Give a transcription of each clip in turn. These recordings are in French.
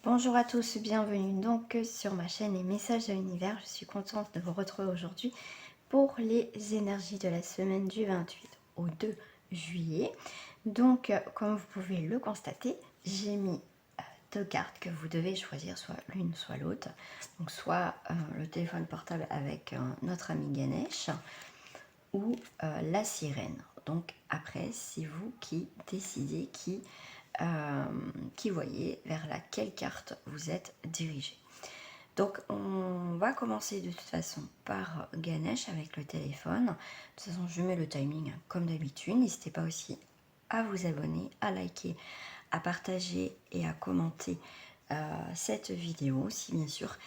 Bonjour à tous, bienvenue donc sur ma chaîne Les Messages de l'Univers. Je suis contente de vous retrouver aujourd'hui pour les énergies de la semaine du 28 au 2 juillet. Donc, comme vous pouvez le constater, j'ai mis deux cartes que vous devez choisir, soit l'une, soit l'autre. Donc, soit le téléphone portable avec notre ami Ganesh ou la sirène. Donc, après, c'est vous qui décidez qui voyez vers laquelle carte vous êtes dirigé. Donc on va commencer de toute façon par Ganesh avec le téléphone. De toute façon je mets le timing comme d'habitude. N'hésitez pas aussi à vous abonner, à liker, à partager et à commenter cette vidéo si bien sûr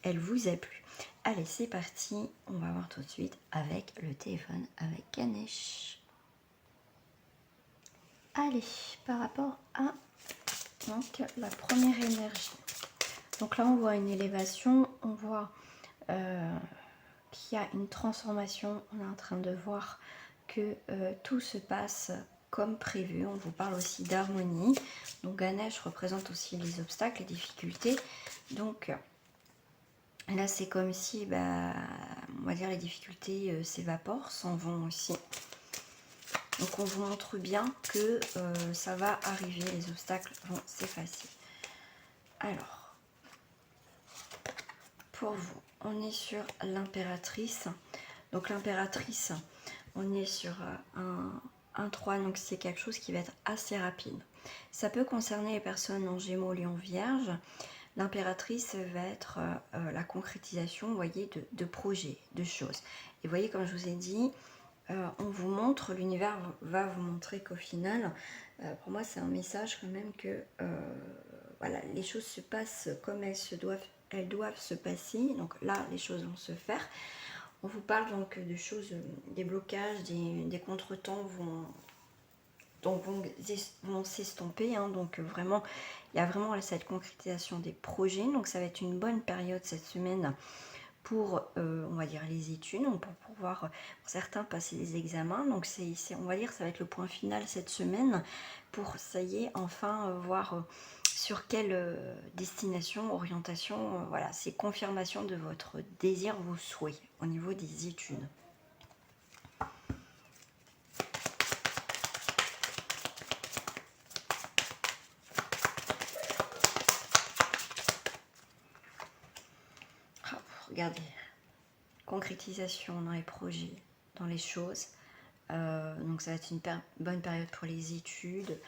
elle vous a plu. Allez, c'est parti, on va voir tout de suite avec le téléphone avec Ganesh. Allez, par rapport à donc la première énergie. Donc là on voit une élévation, on voit qu'il y a une transformation, on est en train de voir que tout se passe comme prévu. On vous parle aussi d'harmonie. Donc Ganesh représente aussi les obstacles, les difficultés. Donc là c'est comme si, on va dire, les difficultés s'évaporent, s'en vont aussi. Donc on vous montre bien que ça va arriver, les obstacles vont s'effacer. Alors, pour vous, on est sur l'impératrice. Donc l'impératrice, on est sur un 3, donc c'est quelque chose qui va être assez rapide. Ça peut concerner les personnes en Gémeaux, Lion, Vierge. L'impératrice va être la concrétisation, vous voyez, de projets, de choses. Et vous voyez, comme je vous ai dit, on vous montre, l'univers va vous montrer qu'au final, pour moi c'est un message quand même que voilà, les choses se passent comme elles doivent se passer. Donc là, les choses vont se faire. On vous parle donc de choses, des blocages, des contretemps vont s'estomper. Donc vraiment, il y a vraiment cette concrétisation des projets. Donc ça va être une bonne période cette semaine pour, on va dire, les études, pour pouvoir, pour certains, passer des examens. Donc on va dire, ça va être le point final cette semaine pour, ça y est, enfin voir sur quelle destination, orientation, voilà, c'est confirmation de votre désir, vos souhaits au niveau des études. Regardez, concrétisation dans les projets, dans les choses. Donc ça va être une bonne période pour les études,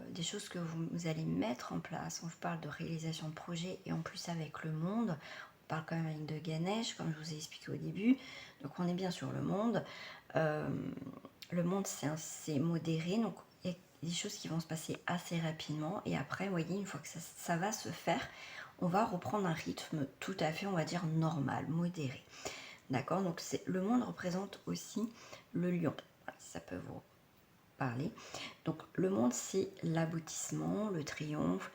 des choses que vous allez mettre en place. On vous parle de réalisation de projet et en plus avec le monde. On parle quand même avec de Ganesh, comme je vous ai expliqué au début. Donc on est bien sur le monde. Le monde c'est assez modéré, donc il y a des choses qui vont se passer assez rapidement. Et après, vous voyez, une fois que ça va se faire, on va reprendre un rythme tout à fait, on va dire, normal, modéré. D'accord? Donc le monde représente aussi le lion. Ça peut vous parler. Donc le monde, c'est l'aboutissement, le triomphe.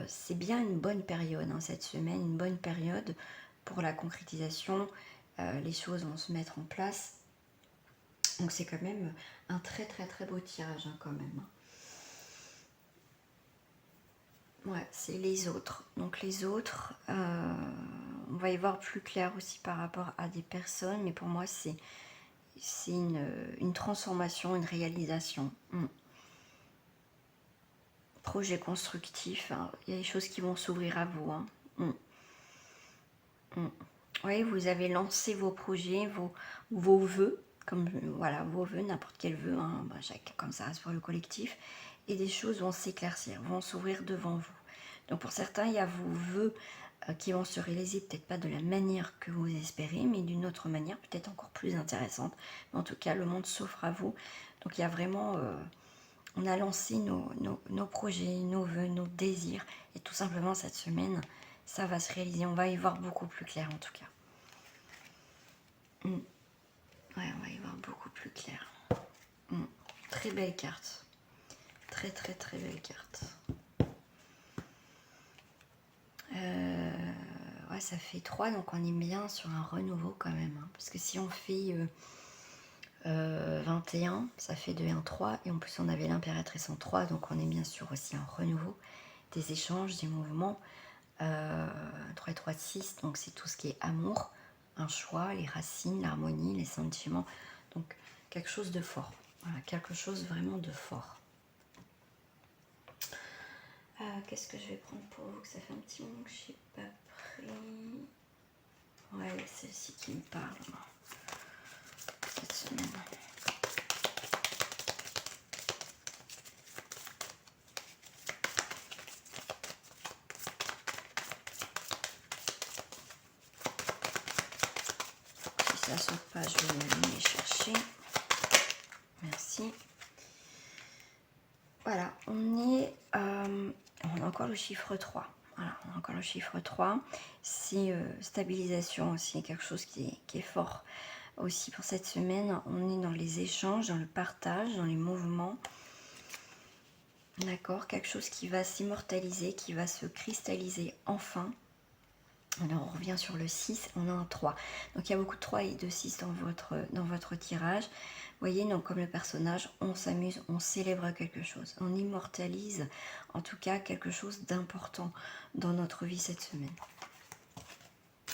C'est bien une bonne période, cette semaine, une bonne période pour la concrétisation. Les choses vont se mettre en place. Donc c'est quand même un très très très beau tirage quand même. Ouais, c'est les autres. Donc les autres, on va y voir plus clair aussi par rapport à des personnes, mais pour moi c'est une transformation, une réalisation. Projet constructif, il y a des choses qui vont s'ouvrir à vous. Oui, vous avez lancé vos projets, vos vœux, comme voilà, vos vœux, n'importe quel vœu, chaque, comme ça reste pour le collectif, et des choses vont s'éclaircir, vont s'ouvrir devant vous. Donc pour certains, il y a vos vœux qui vont se réaliser, peut-être pas de la manière que vous espérez, mais d'une autre manière, peut-être encore plus intéressante. Mais en tout cas, le monde s'offre à vous. Donc il y a vraiment, on a lancé nos projets, nos vœux, nos désirs, et tout simplement cette semaine, ça va se réaliser. On va y voir beaucoup plus clair en tout cas. Ouais, on va y voir beaucoup plus clair. Très belle carte. Très très très belle carte. Ouais, ça fait 3, donc on est bien sur un renouveau quand même. Parce que si on fait 21, ça fait 2 et 1, 3. Et en plus on avait l'impératrice en 3, donc on est bien sûr aussi un renouveau. des échanges, des mouvements. 3 et 3, 6, donc c'est tout ce qui est amour, un choix, les racines, l'harmonie, les sentiments. Donc quelque chose de fort. Voilà, quelque chose vraiment de fort. Qu'est-ce que je vais prendre pour vous? Que ça fait un petit moment que je n'ai pas pris. Ouais, celle-ci qui me parle cette semaine. Si ça ne saute pas, je vais aller les chercher. Merci. Voilà, on a encore le chiffre 3. Voilà, on a encore le chiffre 3. C'est stabilisation aussi, quelque chose qui est fort aussi pour cette semaine. On est dans les échanges, dans le partage, dans les mouvements. D'accord, quelque chose qui va s'immortaliser, qui va se cristalliser enfin. Alors on revient sur le 6, on a un 3. Donc il y a beaucoup de 3 et de 6 dans votre tirage. Vous voyez, donc comme le personnage, on s'amuse, on célèbre quelque chose. On immortalise en tout cas quelque chose d'important dans notre vie cette semaine.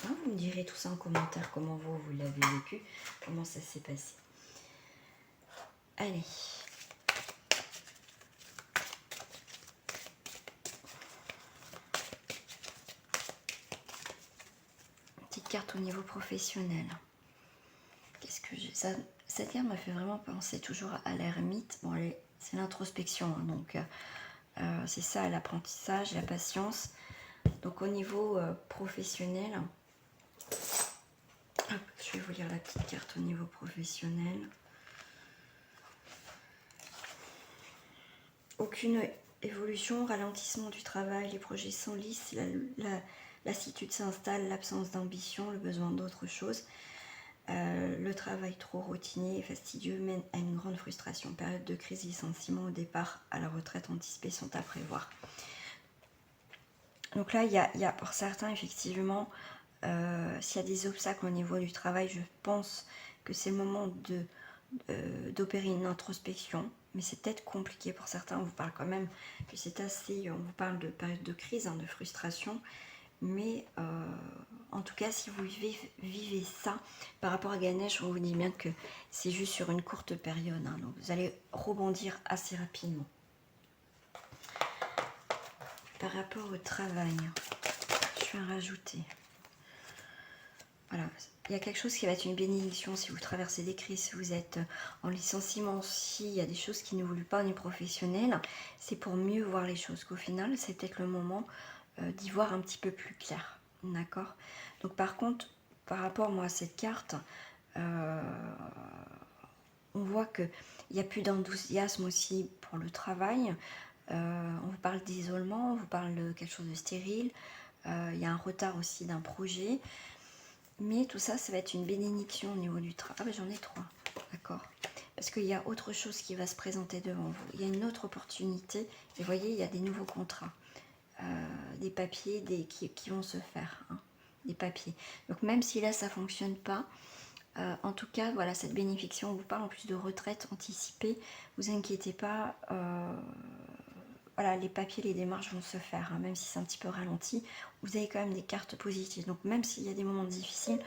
Vous me direz tout ça en commentaire, comment vous l'avez vécu, comment ça s'est passé. Allez. Petite carte au niveau professionnel. Qu'est-ce que j'ai ça, cette carte m'a fait vraiment penser toujours à l'ermite. Bon, c'est l'introspection, hein, donc c'est ça, l'apprentissage, la patience. Donc au niveau professionnel, hop, je vais vous lire la petite carte au niveau professionnel. Aucune évolution, ralentissement du travail, les projets s'enlissent, la lassitude s'installe, l'absence d'ambition, le besoin d'autre chose. Le travail trop routinier et fastidieux mène à une grande frustration. Période de crise, licenciement, au départ à la retraite anticipée sont à prévoir. Donc là, il y a pour certains, effectivement, s'il y a des obstacles au niveau du travail, je pense que c'est le moment d'opérer une introspection. Mais c'est peut-être compliqué pour certains. On vous parle quand même que c'est assez... On vous parle de période de crise, hein, de frustration. Mais en tout cas, si vous vivez ça, par rapport à Ganesh, on vous dit bien que c'est juste sur une courte période. Hein, donc vous allez rebondir assez rapidement. Par rapport au travail, je vais rajouter. Voilà, il y a quelque chose qui va être une bénédiction si vous traversez des crises, si vous êtes en licenciement, s'il y a des choses qui ne vous pas au niveau professionnel, c'est pour mieux voir les choses. Qu'au final, c'est peut-être le moment d'y voir un petit peu plus clair. D'accord? Donc par contre, par rapport moi à cette carte, on voit qu'il n'y a plus d'enthousiasme aussi pour le travail. On vous parle d'isolement, on vous parle de quelque chose de stérile. Il y a un retard aussi d'un projet. Mais tout ça, ça va être une bénédiction au niveau du travail. Ah ben j'en ai 3, d'accord. Parce qu'il y a autre chose qui va se présenter devant vous. Il y a une autre opportunité. Et vous voyez, il y a des nouveaux contrats. Des papiers qui vont se faire. Hein, des papiers. Donc même si là, ça ne fonctionne pas, en tout cas, voilà, cette bénédiction, on vous parle en plus de retraite anticipée. Vous inquiétez pas. Voilà, les papiers, les démarches vont se faire, hein, même si c'est un petit peu ralenti. Vous avez quand même des cartes positives. Donc même s'il y a des moments difficiles,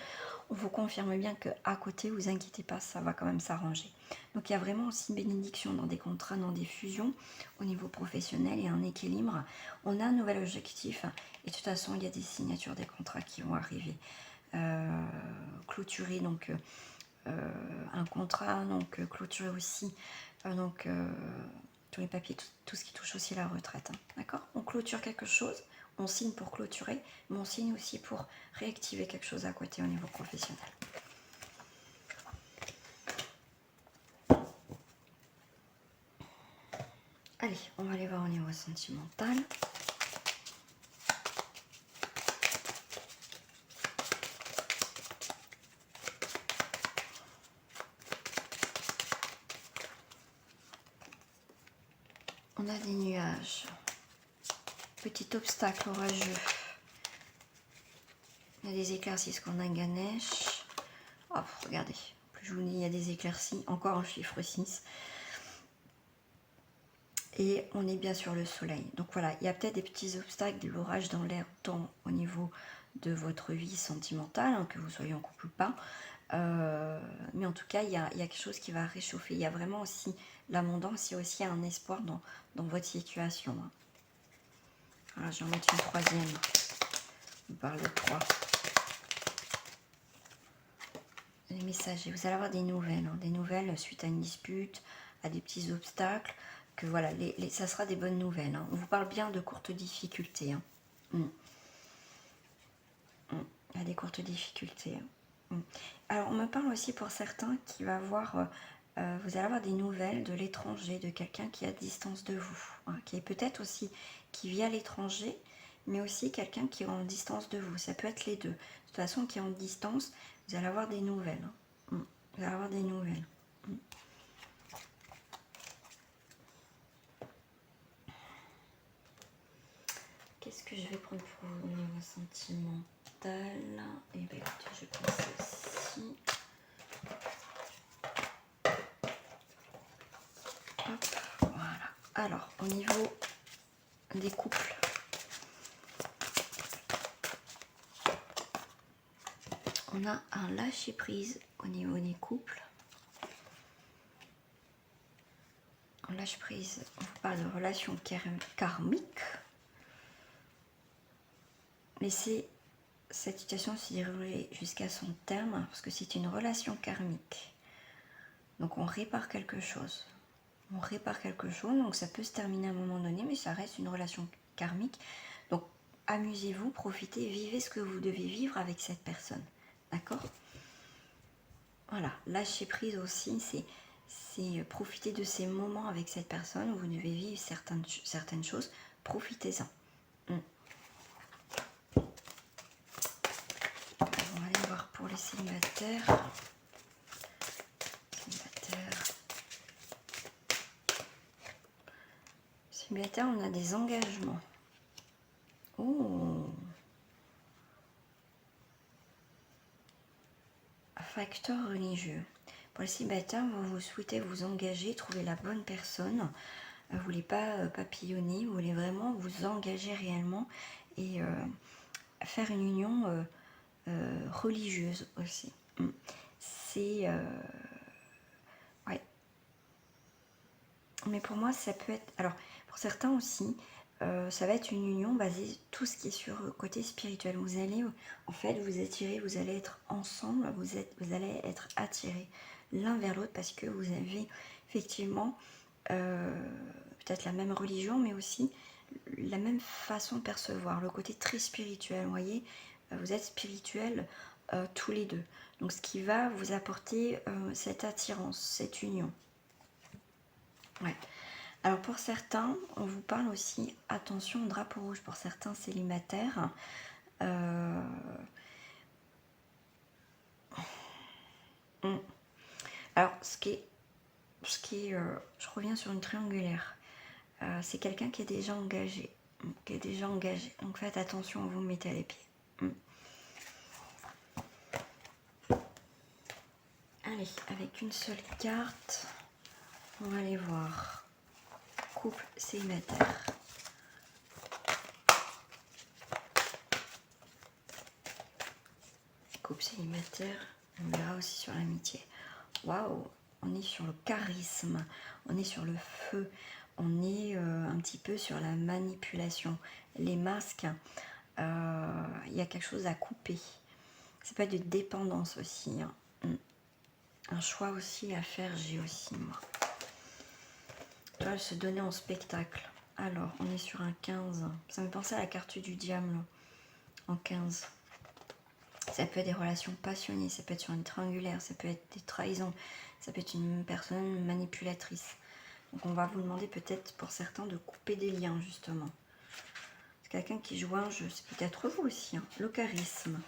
on vous confirme bien qu'à côté, vous inquiétez pas, ça va quand même s'arranger. Donc il y a vraiment aussi une bénédiction dans des contrats, dans des fusions au niveau professionnel et un équilibre. On a un nouvel objectif et de toute façon, il y a des signatures des contrats qui vont arriver. Clôturer donc un contrat, donc clôturer aussi tous les papiers, tout ce qui touche aussi à la retraite. Hein. D'accord? On clôture quelque chose, on signe pour clôturer, mais on signe aussi pour réactiver quelque chose à côté au niveau professionnel. Allez, on va aller voir au niveau sentimental. On a des nuages. Petit obstacle orageux. Il y a des éclaircies, ce qu'on a Ganesh. Oh, regardez, plus je vous dis, il y a des éclaircies. Encore un chiffre 6. Et on est bien sur le soleil. Donc voilà, il y a peut-être des petits obstacles, de l'orage dans l'air, tant au niveau de votre vie sentimentale, hein, que vous soyez en couple ou pas. Mais en tout cas, il y a quelque chose qui va réchauffer. Il y a vraiment aussi l'abondance, il y a aussi un espoir dans votre situation. Hein. Voilà, je vais en mettre une troisième. On parle de 3. Les messagers, vous allez avoir des nouvelles. Hein, des nouvelles suite à une dispute, à des petits obstacles. Que voilà, ça sera des bonnes nouvelles. Hein. On vous parle bien de courtes difficultés. Hein. Il y a des courtes difficultés. Hein. Alors, on me parle aussi pour certains qui va avoir... vous allez avoir des nouvelles de l'étranger, de quelqu'un qui est à distance de vous. Hein, qui est peut-être aussi qui vit à l'étranger, mais aussi quelqu'un qui est en distance de vous. Ça peut être les deux. De toute façon, qui est en distance, vous allez avoir des nouvelles. Hein. Vous allez avoir des nouvelles. Qu'est-ce que je vais prendre pour vous au niveau sentimental? Et bien écoutez, je prends celle-ci. Hop, voilà. Alors, au niveau des couples, on a un lâcher-prise au niveau des couples. En lâche-prise, on vous parle de relations karmiques. Laissez cette situation se dérouler jusqu'à son terme, parce que c'est une relation karmique. Donc on répare quelque chose. On répare quelque chose, donc ça peut se terminer à un moment donné, mais ça reste une relation karmique. Donc amusez-vous, profitez, vivez ce que vous devez vivre avec cette personne. D'accord? Voilà, lâcher prise aussi, c'est profiter de ces moments avec cette personne où vous devez vivre certaines choses. Profitez-en. On va aller voir pour les célibataires. Célibataire, on a des engagements. Oh! Facteur religieux. Pour les célibataires, vous souhaitez vous engager, trouver la bonne personne. Vous ne voulez pas papillonner, vous voulez vraiment vous engager réellement et faire une union religieuse aussi. C'est... ouais. Mais pour moi, ça peut être... Alors, pour certains aussi, ça va être une union basée tout ce qui est sur le côté spirituel. Vous allez, en fait, vous attirer, vous allez être ensemble, vous allez être attirés l'un vers l'autre parce que vous avez effectivement peut-être la même religion, mais aussi la même façon de percevoir, le côté très spirituel. Vous voyez, vous êtes spirituels tous les deux. Donc, ce qui va vous apporter cette attirance, cette union. Ouais. Alors pour certains, on vous parle aussi, attention, drapeau rouge pour certains célibataires. Alors ce qui est je reviens sur une triangulaire. C'est quelqu'un qui est déjà engagé, Donc faites attention, vous me mettez à les pieds. Allez, avec une seule carte, on va aller voir. Couple célibataire. Couple célibataire, on verra aussi sur l'amitié. Waouh, on est sur le charisme, on est sur le feu, on est un petit peu sur la manipulation. Les masques, il y a quelque chose à couper. C'est pas de dépendance aussi. Hein. Un choix aussi à faire, j'ai aussi moi. Se donner en spectacle. Alors, on est sur un 15. Ça me pensait à la carte du diable en 15. Ça peut être des relations passionnées, ça peut être sur une triangulaire, ça peut être des trahisons, ça peut être une personne manipulatrice. Donc on va vous demander peut-être pour certains de couper des liens justement. C'est quelqu'un qui joue un jeu, c'est peut-être vous aussi, hein, le charisme.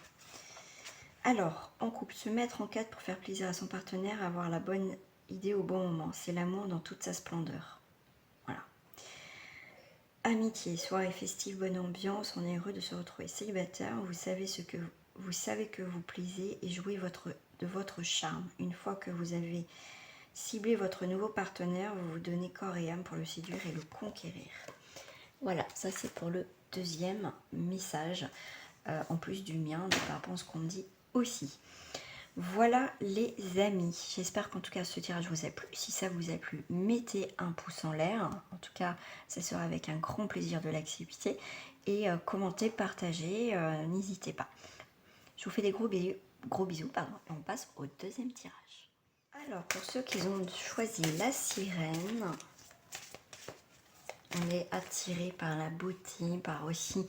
Alors, en couple, se mettre en cadre pour faire plaisir à son partenaire, avoir la bonne idée au bon moment. C'est l'amour dans toute sa splendeur. Voilà. Amitié, soirée festive, bonne ambiance, on est heureux de se retrouver célibataire, vous savez que vous plaisez et jouez de votre charme. Une fois que vous avez ciblez votre nouveau partenaire, vous vous donnez corps et âme pour le séduire et le conquérir. Voilà, ça c'est pour le deuxième message, en plus du mien, par rapport à ce qu'on me dit aussi. Voilà les amis, j'espère qu'en tout cas ce tirage vous a plu. Si ça vous a plu, mettez un pouce en l'air. En tout cas, ça sera avec un grand plaisir de l'accepter. Et commentez, partagez, n'hésitez pas. Je vous fais des gros bisous, pardon, et on passe au deuxième tirage. Alors, pour ceux qui ont choisi la sirène, on est attiré par la beauté, par aussi...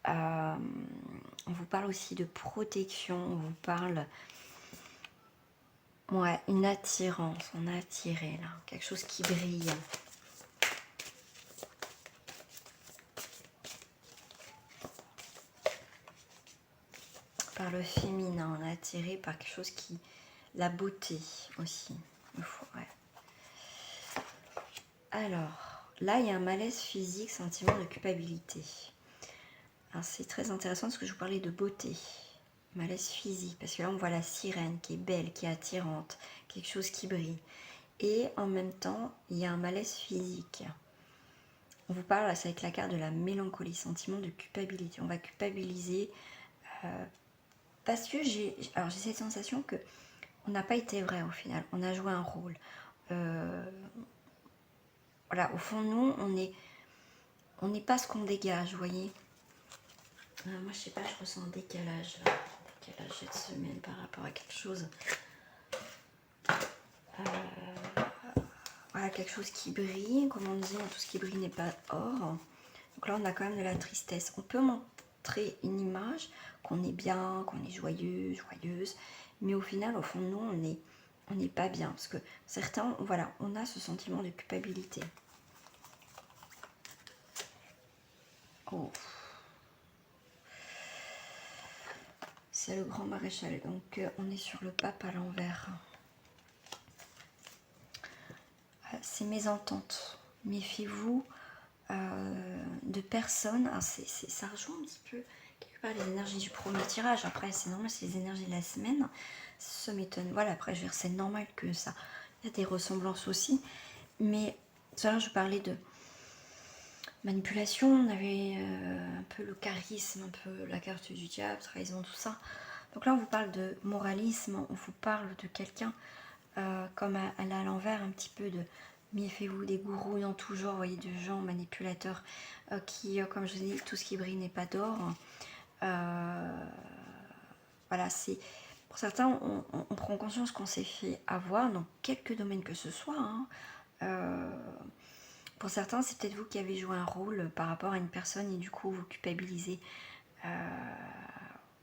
on vous parle aussi de protection, on vous parle... Ouais, une attirance, on est attiré là, quelque chose qui brille. Par le féminin, on est attiré par quelque chose qui... La beauté aussi, ouais. Alors, là, il y a un malaise physique, sentiment de culpabilité. Alors, c'est très intéressant parce que je vous parlais de beauté. Malaise physique, parce que là, on voit la sirène qui est belle, qui est attirante, quelque chose qui brille. Et en même temps, il y a un malaise physique. On vous parle, c'est avec la carte de la mélancolie, sentiment de culpabilité. On va culpabiliser parce que j'ai cette sensation que on n'a pas été vrai au final. On a joué un rôle. Voilà, au fond, nous, on n'est pas ce qu'on dégage, vous voyez. Moi, je sais pas, je ressens un décalage, là. Un décalage cette semaine par rapport à quelque chose. Voilà, quelque chose qui brille. Comme on dit, tout ce qui brille n'est pas or. Donc là, on a quand même de la tristesse. On peut montrer une image qu'on est bien, qu'on est joyeux, joyeuse. Mais au final, au fond de nous, on n'est pas bien. Parce que certains, voilà, on a ce sentiment de culpabilité. Oh. C'est le grand maréchal. Donc, on est sur le pape à l'envers. C'est mésentente. Méfiez-vous de personnes. Ça rejoint un petit peu quelque part les énergies du premier tirage. Après, c'est normal, c'est les énergies de la semaine. Ça m'étonne. Voilà, après, je veux dire, c'est normal que ça. Il y a des ressemblances aussi. Mais tout à l'heure, je parlais de manipulation. On avait un peu le charisme, un peu la carte du diable, trahison, tout ça. Donc là, on vous parle de moralisme. On vous parle de quelqu'un comme à l'envers, un petit peu de méfiez-vous des gourous dans tout genre, vous voyez, de gens manipulateurs qui, comme je vous ai dit, tout ce qui brille n'est pas d'or. Voilà, c'est pour certains, on prend conscience qu'on s'est fait avoir dans quelques domaines que ce soit. Pour certains, c'est peut-être vous qui avez joué un rôle par rapport à une personne et du coup vous culpabilisez.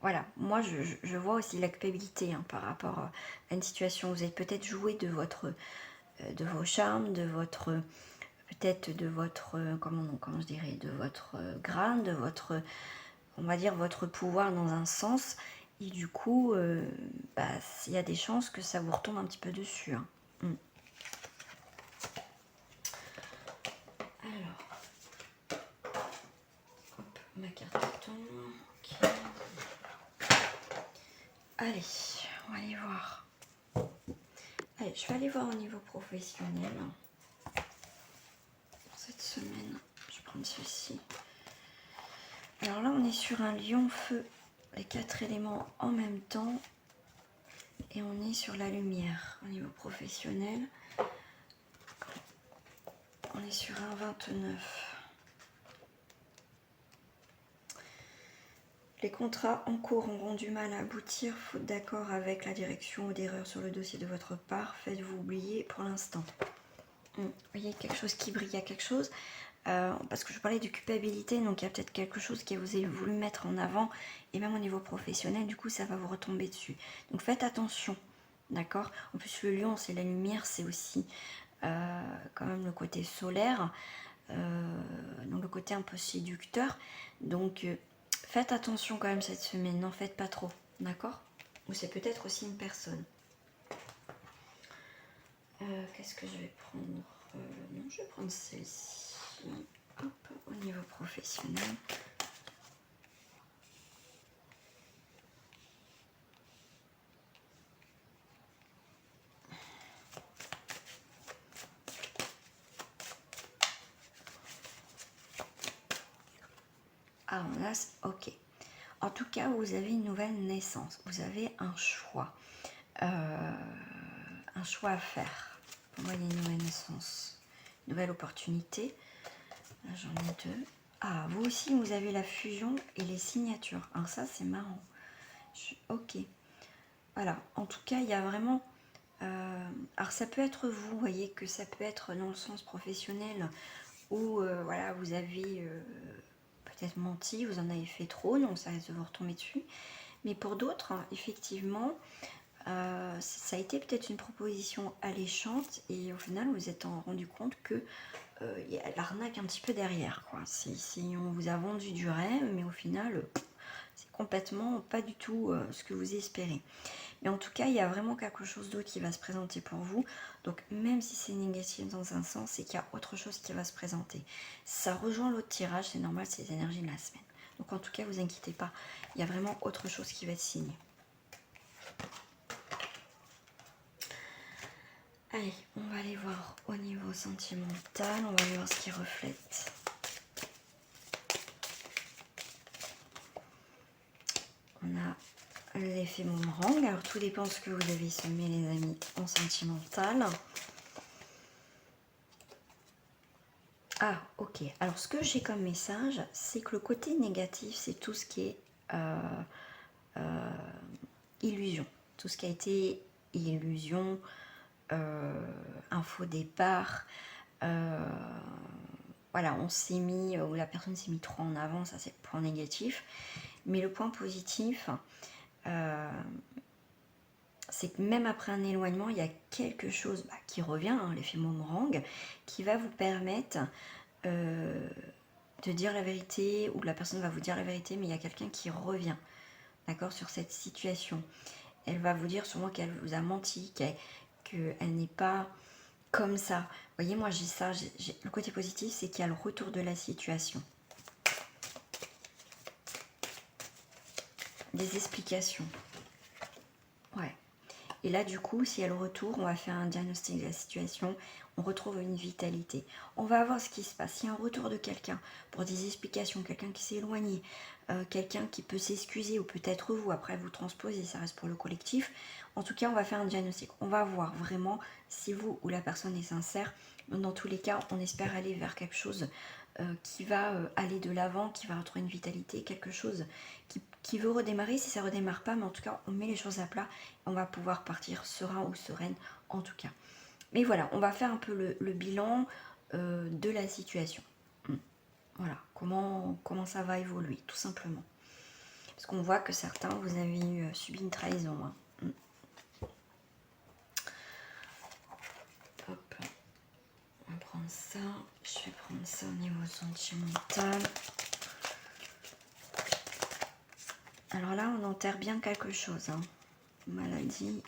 Voilà, moi je vois aussi la culpabilité par rapport à une situation. Vous avez peut-être joué de vos charmes, de votre peut-être de votre comment je dirais, de votre grain, de votre, on va dire, votre pouvoir dans un sens, et du coup il y a des chances que ça vous retombe un petit peu dessus. Alors, hop, ma carte tombe. Okay. Allez, on va aller voir. Allez, je vais aller voir au niveau professionnel. Cette semaine, je vais prendre celle-ci. Alors là, on est sur un lion-feu, les 4 éléments en même temps. Et on est sur la lumière au niveau professionnel. On est sur un 29. Les contrats en cours auront du mal à aboutir, faute d'accord avec la direction ou d'erreur sur le dossier de votre part. Faites-vous oublier pour l'instant. Vous voyez, quelque chose qui brille, il y a quelque chose. Parce que je parlais de culpabilité, donc il y a peut-être quelque chose que vous avez voulu mettre en avant. Et même au niveau professionnel, du coup, ça va vous retomber dessus. Donc faites attention, d'accord? En plus, le lion, c'est la lumière, c'est aussi quand même le côté solaire. Donc le côté un peu séducteur. Donc faites attention quand même cette semaine, n'en faites pas trop, d'accord? Ou c'est peut-être aussi une personne. Qu'est-ce que je vais prendre? Non, je vais prendre celle-ci. Hop, au niveau professionnel. on a... Ok. En tout cas, vous avez une nouvelle naissance. Vous avez un choix. Un choix à faire. Pour moi, il y a une nouvelle naissance. Une nouvelle opportunité. Là, j'en ai deux. Ah, vous aussi, vous avez la fusion et les signatures. Alors ça, c'est marrant. Ok. Voilà. En tout cas, il y a vraiment... alors ça peut être vous, vous voyez que ça peut être dans le sens professionnel où voilà, vous avez peut-être menti, vous en avez fait trop, donc ça risque de vous retomber dessus. Mais pour d'autres, effectivement, ça a été peut-être une proposition alléchante et au final vous vous êtes rendu compte que il y a l'arnaque un petit peu derrière, quoi. Si on vous a vendu du rêve, mais au final c'est complètement pas du tout ce que vous espérez. Mais en tout cas, il y a vraiment quelque chose d'autre qui va se présenter pour vous. Donc même si c'est négatif dans un sens, c'est qu'il y a autre chose qui va se présenter. Ça rejoint l'autre tirage, c'est normal, c'est les énergies de la semaine. Donc en tout cas, vous inquiétez pas, il y a vraiment autre chose qui va être signée. Allez, on va aller voir au niveau sentimental, on va aller voir ce qui reflète. On a l'effet boomerang, alors tout dépend de ce que vous avez semé les amis en sentimental. Ah, ok. Alors, ce que j'ai comme message, c'est que le côté négatif, c'est tout ce qui est illusion. Tout ce qui a été illusion, un faux départ. Voilà, on s'est mis, ou la personne s'est mis trop en avant, ça c'est le point négatif. Mais le point positif, c'est que même après un éloignement, il y a quelque chose qui revient, hein, l'effet boomerang, qui va vous permettre de dire la vérité, ou la personne va vous dire la vérité, mais il y a quelqu'un qui revient, d'accord, sur cette situation. Elle va vous dire sûrement qu'elle vous a menti, qu'elle n'est pas comme ça. Vous voyez, moi j'ai ça, le côté positif, c'est qu'il y a le retour de la situation. Des explications. Ouais. Et là, du coup, si elle retourne, on va faire un diagnostic de la situation, on retrouve une vitalité. On va voir ce qui se passe. S'il y a un retour de quelqu'un pour des explications, quelqu'un qui s'est éloigné, quelqu'un qui peut s'excuser, ou peut-être vous, après vous transposez, ça reste pour le collectif. En tout cas, on va faire un diagnostic. On va voir vraiment si vous ou la personne est sincère. Dans tous les cas, on espère aller vers quelque chose qui va aller de l'avant, qui va retrouver une vitalité, quelque chose qui veut redémarrer. Si ça ne redémarre pas, mais en tout cas, on met les choses à plat. On va pouvoir partir serein ou sereine, en tout cas. Mais voilà, on va faire un peu le bilan de la situation. Voilà, comment ça va évoluer, tout simplement. Parce qu'on voit que certains, vous avez subi une trahison. Hein. Hop, on va prendre ça. Je vais prendre ça au niveau sentimental. Alors là, on enterre bien quelque chose. Hein. Maladie.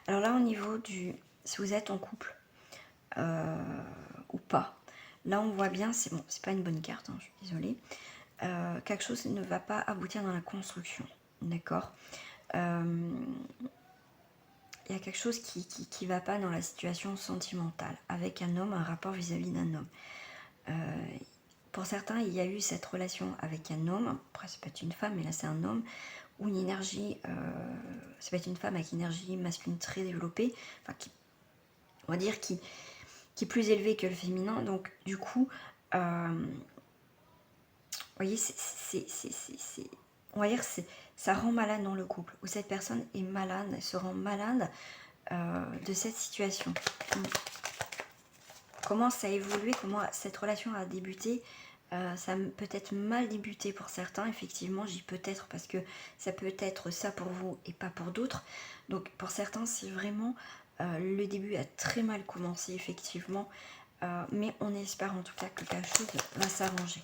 Alors là, au niveau du... Si vous êtes en couple ou pas, là, on voit bien, c'est bon, c'est pas une bonne carte, hein, je suis désolée. Quelque chose ne va pas aboutir dans la construction. D'accord. Il y a quelque chose qui va pas dans la situation sentimentale avec un homme, un rapport vis-à-vis d'un homme. Pour certains, il y a eu cette relation avec un homme, après ça peut être une femme, mais là c'est un homme, ou une énergie, ça peut être une femme avec une énergie masculine très développée, enfin on va dire qui est plus élevée que le féminin, donc du coup, vous voyez, on va dire ça rend malade dans le couple, où cette personne est malade, elle se rend malade de cette situation. Comment ça a évolué, comment cette relation a débuté. Ça a peut-être mal débuté pour certains, effectivement, j'y peut-être parce que ça peut être ça pour vous et pas pour d'autres. Donc pour certains, c'est vraiment le début a très mal commencé, effectivement, mais on espère en tout cas que quelque chose va s'arranger.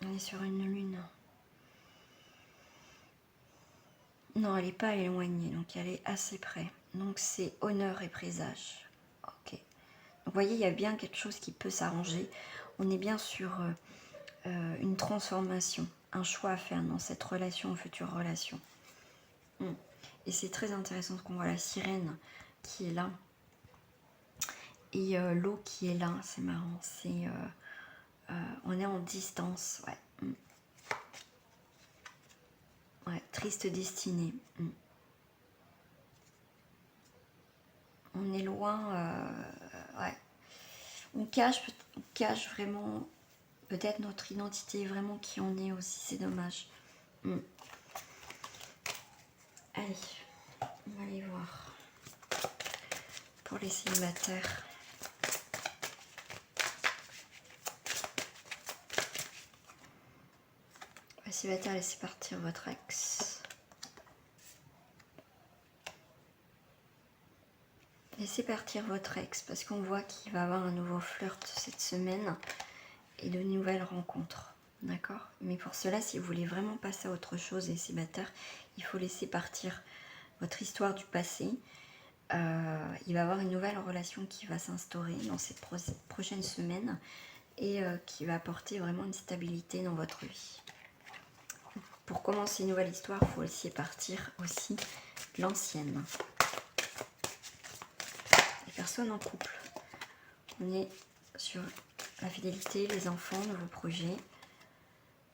On est sur une lune. Non, elle n'est pas éloignée, donc elle est assez près. Donc c'est honneur et présage. Ok. Donc vous voyez, il y a bien quelque chose qui peut s'arranger. On est bien sur une transformation, un choix à faire dans cette relation, future relation. Et c'est très intéressant qu'on voit la sirène qui est là. Et l'eau qui est là, c'est marrant. C'est on est en distance, ouais. Ouais, triste destinée. On est loin, ouais. On cache vraiment peut-être notre identité, vraiment qui on est aussi, c'est dommage. Allez, on va aller voir. Pour les célibataires. Les célibataires, laissez partir votre ex. Laissez partir votre ex parce qu'on voit qu'il va avoir un nouveau flirt cette semaine et de nouvelles rencontres. D'accord? Mais pour cela, si vous voulez vraiment passer à autre chose, les célibataires, il faut laisser partir votre histoire du passé. Il va avoir une nouvelle relation qui va s'instaurer dans ces prochaines semaines et qui va apporter vraiment une stabilité dans votre vie. Pour commencer une nouvelle histoire, il faut laisser partir aussi l'ancienne. Les personnes en couple. On est sur la fidélité, les enfants, nouveaux projets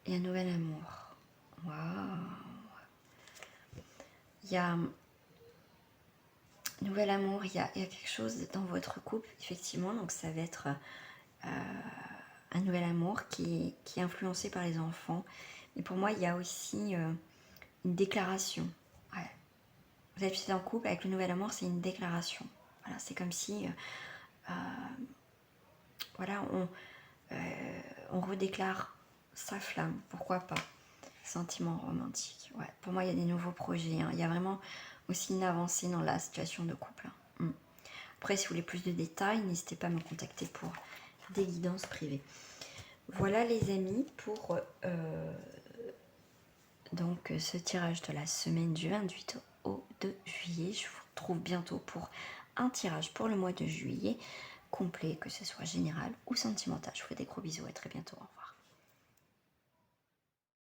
et un nouvel amour. Waouh! Il y a nouvel amour, il y a quelque chose dans votre couple, effectivement, donc ça va être un nouvel amour qui est influencé par les enfants. Mais pour moi, il y a aussi une déclaration. Ouais. Vous êtes en couple, avec le nouvel amour, c'est une déclaration. Voilà, c'est comme si voilà, on redéclare sa flamme, pourquoi pas. Sentiment romantique. Ouais. Pour moi, il y a des nouveaux projets. Il y a vraiment aussi une avancée dans la situation de couple. Après, si vous voulez plus de détails, n'hésitez pas à me contacter pour des guidances privées. Voilà les amis pour donc ce tirage de la semaine du 28 au 2 juillet. Je vous retrouve bientôt pour un tirage pour le mois de juillet complet, que ce soit général ou sentimental. Je vous fais des gros bisous et à très bientôt. Au revoir.